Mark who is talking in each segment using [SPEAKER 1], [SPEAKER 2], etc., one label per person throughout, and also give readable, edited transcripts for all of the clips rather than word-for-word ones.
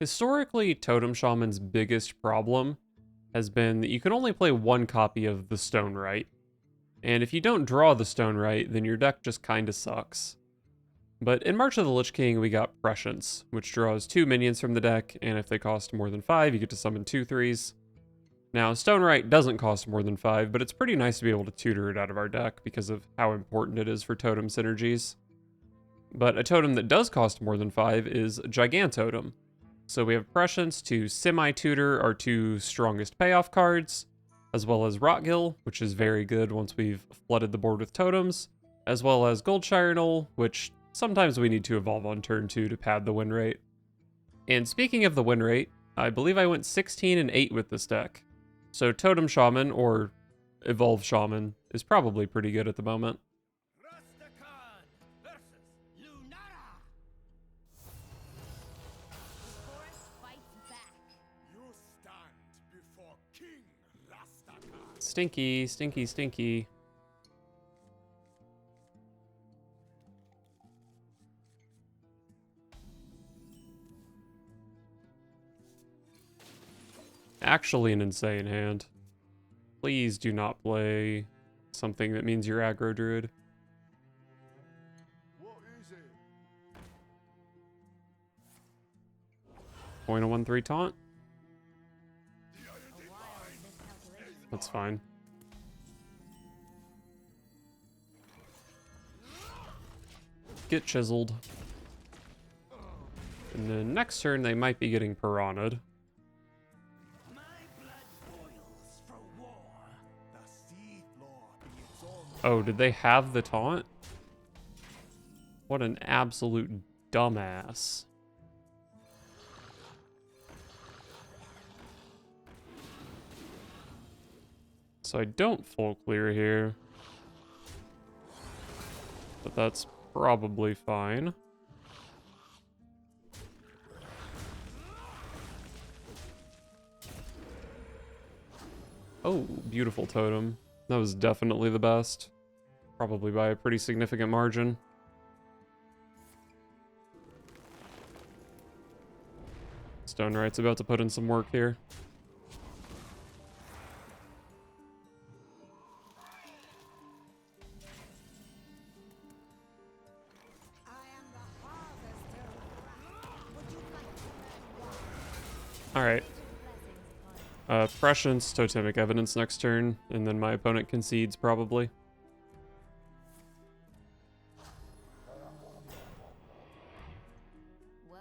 [SPEAKER 1] Historically, Totem Shaman's biggest problem has been that you can only play one copy of the Stone Right. And if you don't draw the Stone Right, then your deck just kinda sucks. But in March of the Lich King, we got Prescience, which draws 2 minions from the deck, and if they cost more than 5, you get to summon 2/3s. Now, Stone Right doesn't cost more than 5, but it's pretty nice to be able to tutor it out of our deck because of how important it is for totem synergies. But a totem that does cost more than 5 is Gigantotem. So we have Prescience to semi-tutor our 2 strongest payoff cards, as well as Rotgill, which is very good once we've flooded the board with totems, as well as Goldshire Knoll, which sometimes we need to evolve on turn 2 to pad the win rate. And speaking of the win rate, I believe I went 16 and 8 with this deck. So Totem Shaman, or Evolve Shaman, is probably pretty good at the moment. Stinky, stinky, stinky. Actually an insane hand. Please do not play something that means you're aggro druid.
[SPEAKER 2] What is it?
[SPEAKER 1] Point a 1/3 taunt. That's fine. Get chiseled. And then next turn they might be getting piranha'd. Oh, did they have the taunt? What an absolute dumbass. So I don't full clear here. But that's probably fine. Oh, beautiful totem. That was definitely the best. Probably by a pretty significant margin. Stone Right's about to put in some work here. Alright. Prescience, Totemic Evidence next turn, and then my opponent concedes, probably.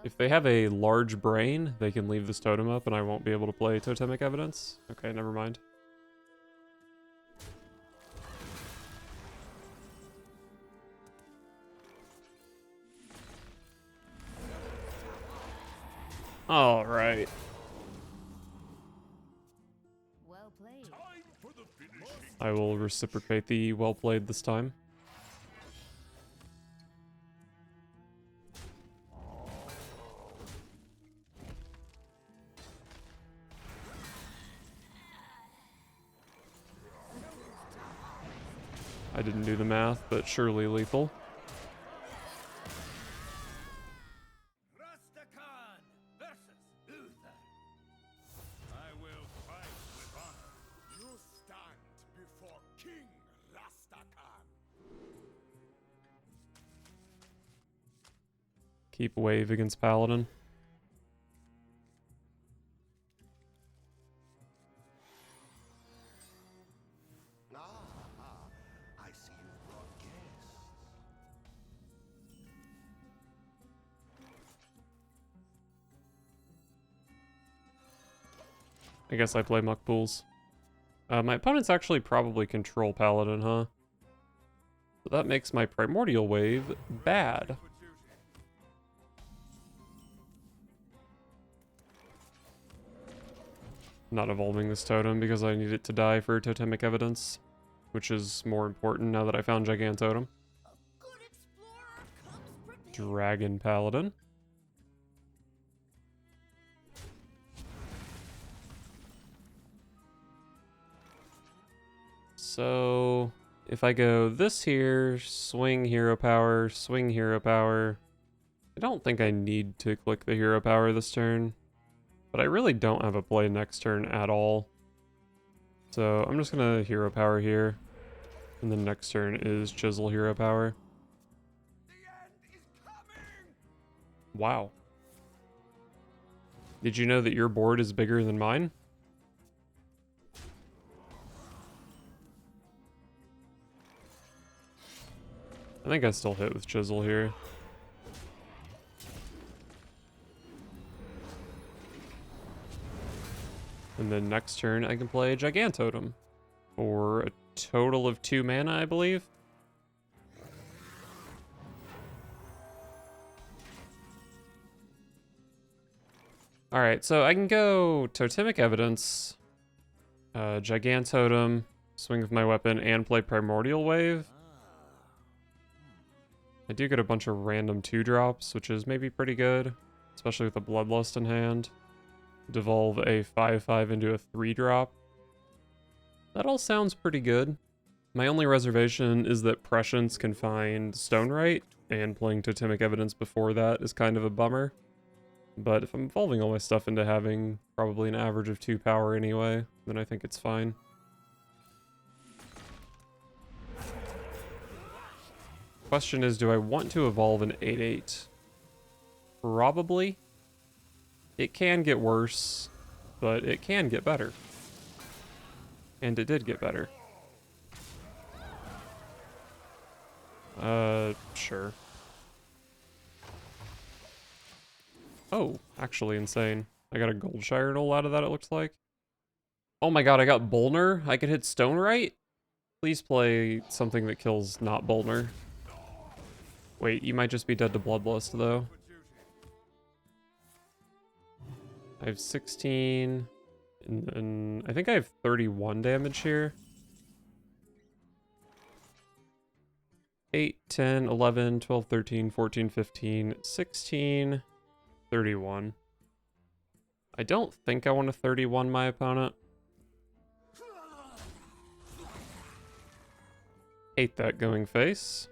[SPEAKER 1] If they have a large brain, they can leave this totem up and I won't be able to play Totemic Evidence. Okay, never mind. Alright.
[SPEAKER 3] Well played.
[SPEAKER 1] I will reciprocate the well played this time. I didn't do the math, but surely lethal. Keep wave against Paladin.
[SPEAKER 2] I see you've brought guests.
[SPEAKER 1] I guess I play Muck Pools. My opponents actually probably control Paladin, huh? So that makes my Primordial Wave bad. Not evolving this totem because I need it to die for Totemic Evidence, which is more important now that I found Gigantotem. Dragon Paladin. So if I go this here, swing hero power, swing hero power. I don't think I need to click the hero power this turn. But I really don't have a play next turn at all. So I'm just gonna hero power here. And then next turn is chisel hero power. Wow. Did you know that your board is bigger than mine? I think I still hit with chisel here. And then next turn I can play Gigantotem for a total of 2 mana, I believe. Alright, so I can go Totemic Evidence, Gigantotem, swing with my weapon, and play Primordial Wave. I do get a bunch of random 2-drops, which is maybe pretty good, especially with the Bloodlust in hand. Devolve a 5/5 into a 3-drop. That all sounds pretty good. My only reservation is that Prescience can find Stonewright, and playing Totemic Evidence before that is kind of a bummer. But if I'm evolving all my stuff into having probably an average of 2 power anyway, then I think it's fine. Question is, do I want to evolve an 8/8? Probably. It can get worse, but it can get better. And it did get better. Sure. Oh, actually insane. I got a Goldshire Knoll out of that, it looks like. Oh my god, I got Bolner? I could hit Stonewright? Please play something that kills not Bolner. Wait, you might just be dead to Bloodlust, though. I have 16, and I think I have 31 damage here. 8, 10, 11, 12, 13, 14, 15, 16, 31. I don't think I want to 31 my opponent. Hate that going face.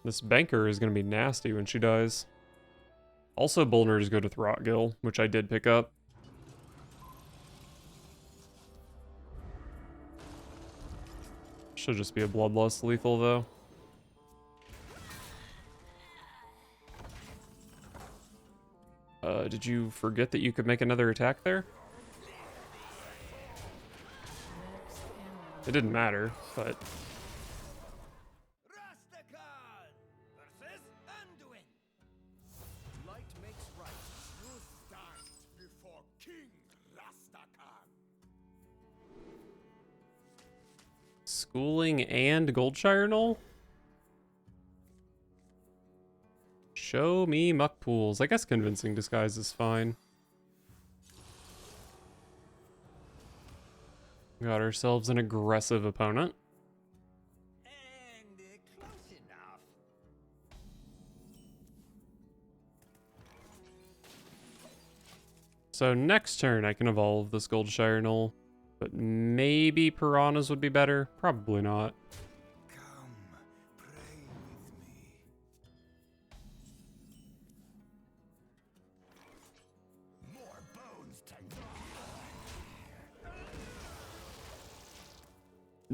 [SPEAKER 1] This banker is going to be nasty when she dies. Also, Bolners go to Throttgill, which I did pick up. Should just be a Bloodlust lethal, though. Did you forget that you could make another attack there? It didn't matter, but... Schooling and Goldshire Knoll? Show me muck pools. I guess Convincing Disguise is fine. Got ourselves an aggressive opponent.
[SPEAKER 2] And close enough.
[SPEAKER 1] So next turn I can evolve this Goldshire Knoll, but maybe Piranhas would be better. Probably not.
[SPEAKER 2] Come, pray with me. More bones to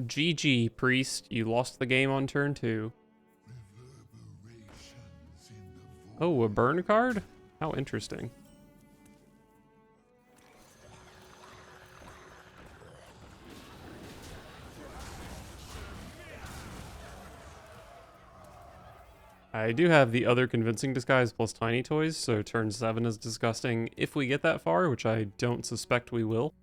[SPEAKER 1] GG, Priest. You lost the game on turn 2. Oh, a burn card? How interesting. I do have the other Convincing Disguise plus Tiny Toys, so turn 7 is disgusting if we get that far, which I don't suspect we will.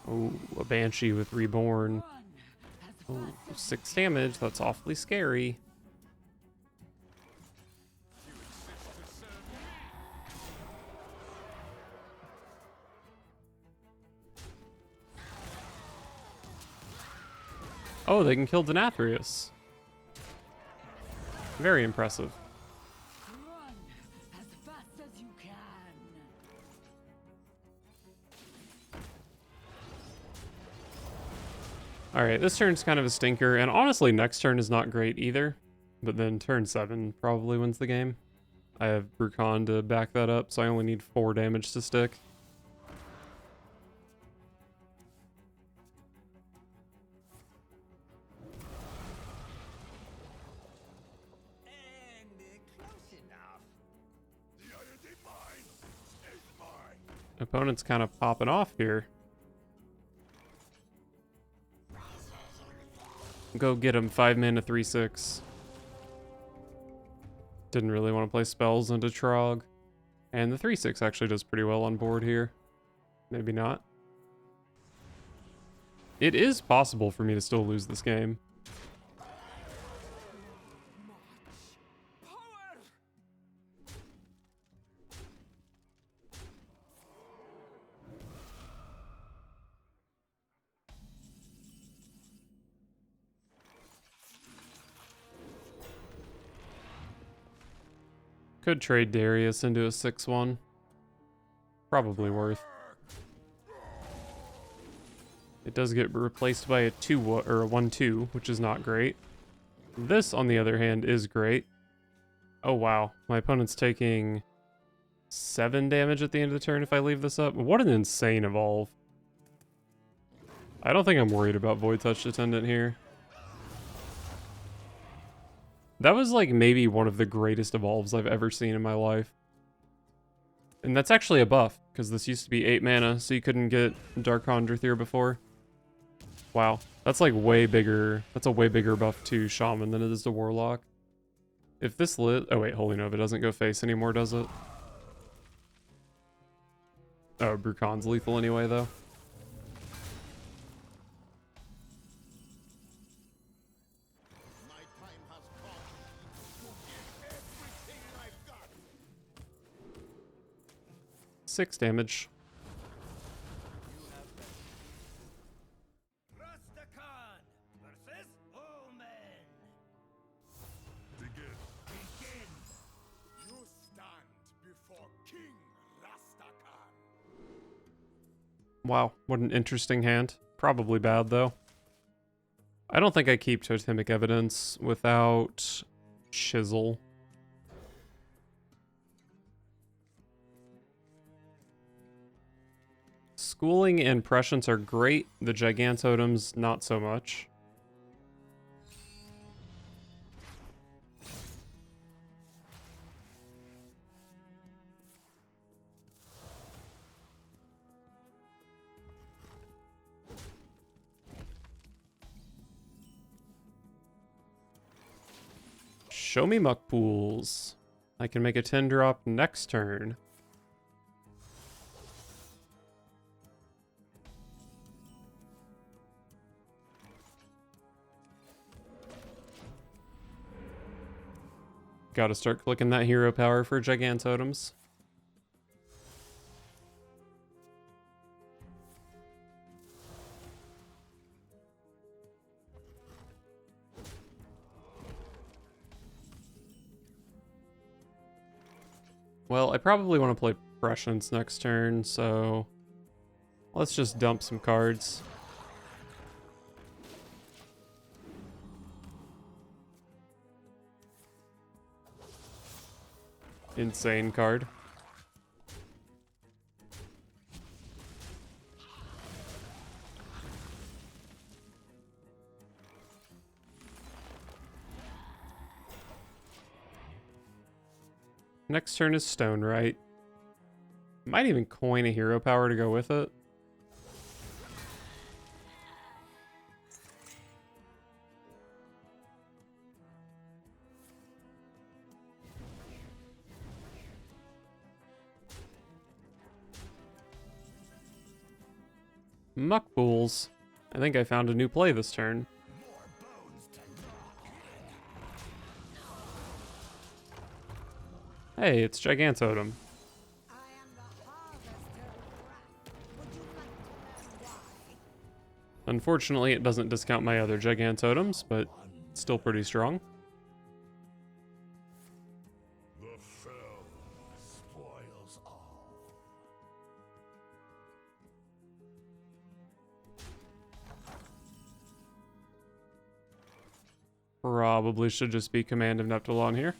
[SPEAKER 1] Oh, a Banshee with Reborn. Oh, 6 damage, that's awfully scary. Oh, they can kill Denathrius. Very impressive.
[SPEAKER 4] Run as fast as you can.
[SPEAKER 1] Alright, this turn's kind of a stinker, and honestly, next turn is not great either. But then turn 7 probably wins the game. I have Brucon to back that up, so I only need 4 damage to stick.
[SPEAKER 2] And close enough. The iron divine is mine.
[SPEAKER 1] Opponent's kind of popping off here. Go get him, 5 mana, 3/6. Didn't really want to play spells into Trog. And the 3/6 actually does pretty well on board here. Maybe not. It is possible for me to still lose this game.
[SPEAKER 2] Power.
[SPEAKER 1] Could trade Darius into a 6/1. Probably worth. It does get replaced by a 2 or a 1/2, which is not great. This, on the other hand, is great. Oh wow, my opponent's taking 7 damage at the end of the turn if I leave this up. What an insane evolve. I don't think I'm worried about Void Touch Attendant here. That was like maybe one of the greatest evolves I've ever seen in my life. And that's actually a buff, because this used to be 8 mana, so you couldn't get Dark Conjure before. Wow, that's like way bigger. That's a way bigger buff to Shaman than it is to Warlock. If this lit... Oh wait, Holy Nova doesn't go face anymore, does it? Oh, Brucon's lethal anyway, though.
[SPEAKER 2] My time has come to give everything I've got.
[SPEAKER 1] 6 damage.
[SPEAKER 2] Rastakhan versus Omen. Begin. Begin. You stand before King Rastakhan.
[SPEAKER 1] Wow, what an interesting hand. Probably bad, though. I don't think I keep Totemic Evidence without Chisel. Schooling and Prescience are great. The Gigantotems, not so much. Show me Muck Pools. I can make a 10 drop next turn. Gotta start clicking that hero power for Gigantotems. Well, I probably want to play Prescience next turn, so let's just dump some cards. Insane card. Next turn is Stone, right? Might even coin a hero power to go with it. Muck Pools. I think I found a new play this turn. Hey, it's Gigantotem.
[SPEAKER 3] I am the harvester of wrath. Would you like to learn why?
[SPEAKER 1] Unfortunately, it doesn't discount my other Gigant Totems, but still pretty strong.
[SPEAKER 2] The fell spoils all.
[SPEAKER 1] Probably should just be Command of Neptulon here.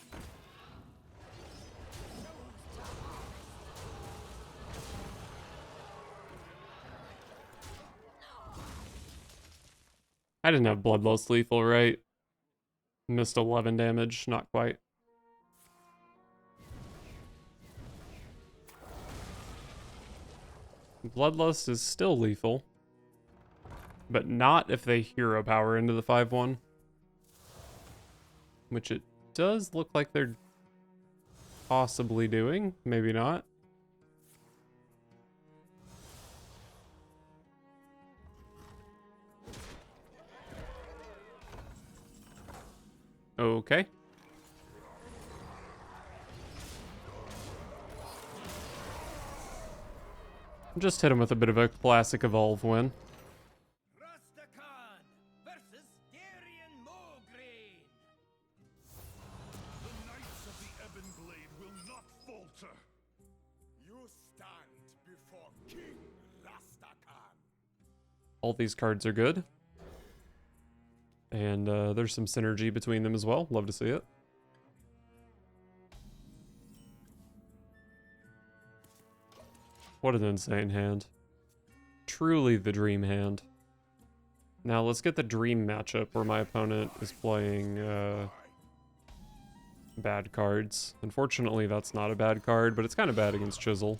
[SPEAKER 1] I didn't have Bloodlust lethal, right? Missed 11 damage, not quite. Bloodlust is still lethal, but not if they hero power into the 5/1. Which it does look like they're possibly doing, maybe not. Okay. Just hit him with a bit of a classic evolve win.
[SPEAKER 2] Rastakan versus Darien Mograine. The Knights of the Ebon Blade will not falter. You stand before King Rastakan.
[SPEAKER 1] All these cards are good. And there's some synergy between them as well. Love to see it. What an insane hand. Truly the dream hand. Now let's get the dream matchup where my opponent is playing bad cards. Unfortunately, that's not a bad card, but it's kind of bad against Chisel.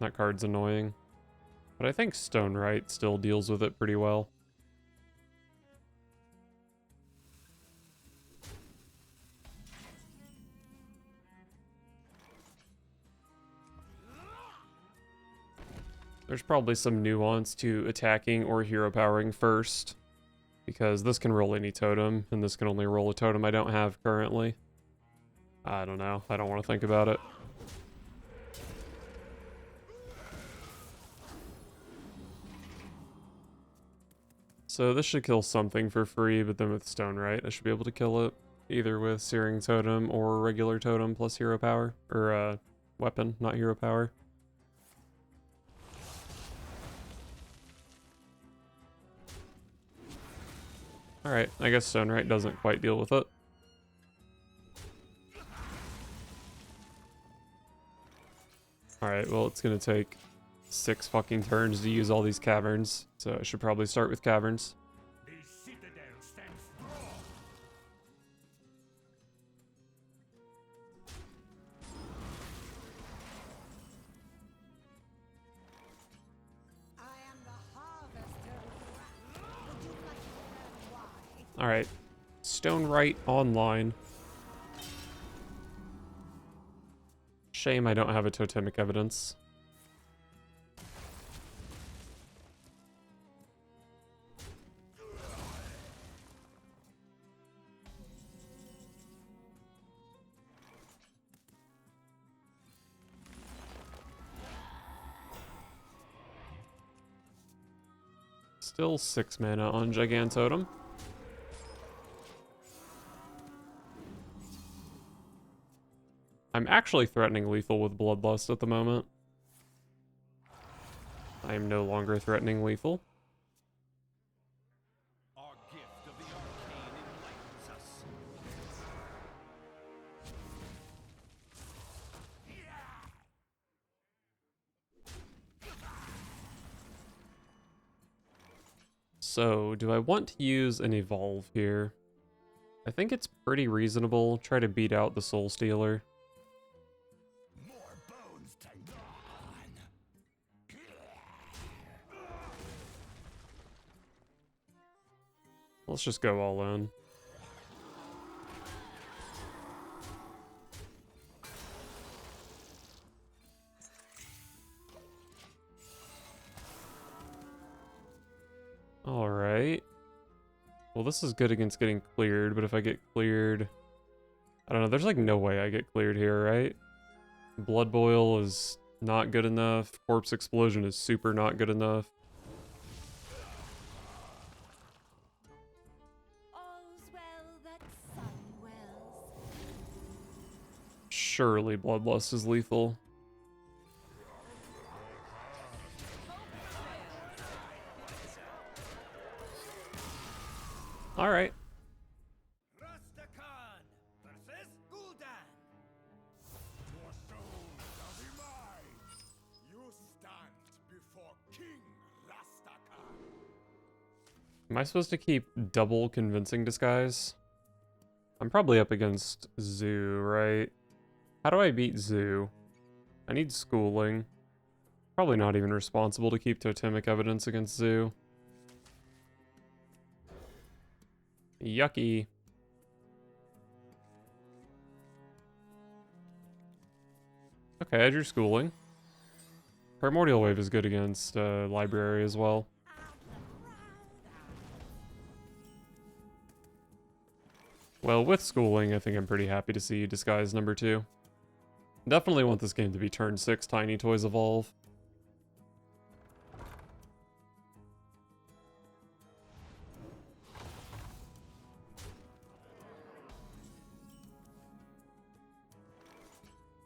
[SPEAKER 1] That card's annoying. But I think Stonewright still deals with it pretty well. There's probably some nuance to attacking or hero powering first, because this can roll any totem, and this can only roll a totem I don't have currently. I don't know. I don't want to think about it. So this should kill something for free, but then with Stonewright, I should be able to kill it either with Searing Totem or regular totem plus hero power, or weapon, not hero power. Alright, I guess Stonewright doesn't quite deal with it. Alright, well, it's gonna take 6 fucking turns to use all these caverns, so I should probably start with caverns.
[SPEAKER 2] The citadel stands strong.
[SPEAKER 3] I am the harvester of wrath. Would you like to learn why?
[SPEAKER 1] Alright, Stonewright online. Shame I don't have a totemic evidence. Still 6 mana on Gigantotem. I'm actually threatening lethal with Bloodlust at the moment. I am no longer threatening lethal.
[SPEAKER 2] Our gift of the arcane enlightens us.
[SPEAKER 1] So, do I want to use an evolve here? I think it's pretty reasonable. Try to beat out the Soul Stealer.
[SPEAKER 2] More bones to gnaw.
[SPEAKER 1] Let's just go all in. Alright. Well, this is good against getting cleared, but if I get cleared... I don't know, there's like no way I get cleared here, right? Blood Boil is not good enough. Corpse Explosion is super not good enough.
[SPEAKER 3] All's well that sun wills.
[SPEAKER 1] Surely Bloodlust is lethal. Alright.
[SPEAKER 2] Rastakan versus Gul'dan. Your soul shall be mine. You stand before King Rastakan.
[SPEAKER 1] Am I supposed to keep double Convincing Disguise? I'm probably up against Zoo, right? How do I beat Zoo? I need Schooling. Probably not even responsible to keep Totemic Evidence against Zoo. Yucky. Okay, I drew Schooling. Primordial Wave is good against Library as well. Well, with Schooling, I think I'm pretty happy to see Disguise number 2. Definitely want this game to be turn 6 Tiny Toys Evolve.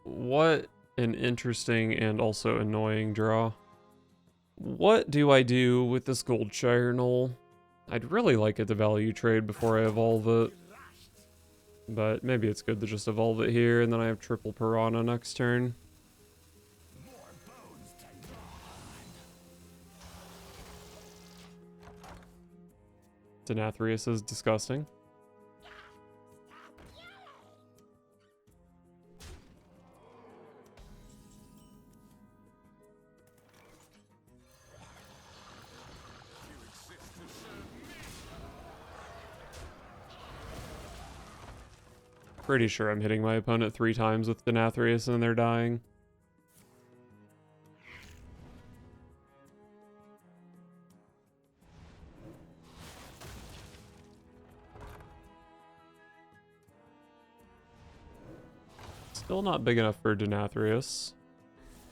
[SPEAKER 1] What an interesting and also annoying draw. What do I do with this Goldshire Knoll? I'd really like it to value trade before I evolve it. But maybe it's good to just evolve it here, and then I have triple Piranha next turn. Denathrius is disgusting. Pretty sure I'm hitting my opponent 3 times with Denathrius and they're dying. Still not big enough for Denathrius.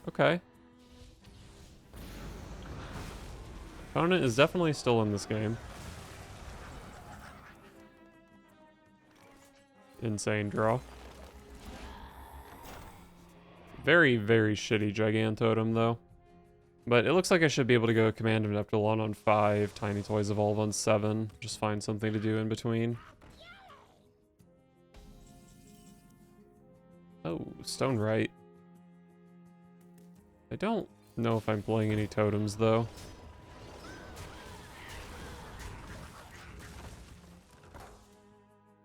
[SPEAKER 1] Okay. Opponent is definitely still in this game. Insane draw. Very, very shitty Gigantotem, though. But it looks like I should be able to go Command of Neptulon on 5, Tiny Toys Evolve on 7. Just find something to do in between. Oh, Stone Right. I don't know if I'm playing any totems, though.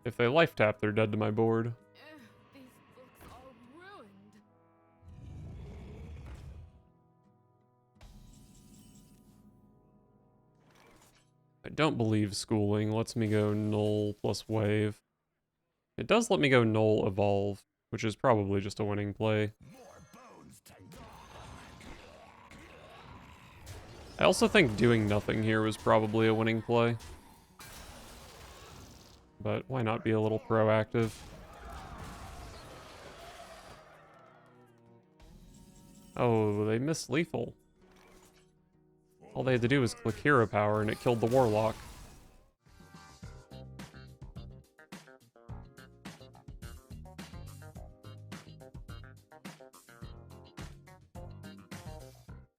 [SPEAKER 1] If they life tap, they're dead to my board.
[SPEAKER 4] These books are ruined.
[SPEAKER 1] I don't believe Schooling lets me go Null plus Wave. It does let me go Null Evolve, which is probably just a winning play. I also think doing nothing here was probably a winning play. But why not be a little proactive? Oh, they missed lethal. All they had to do was click hero power and it killed the warlock.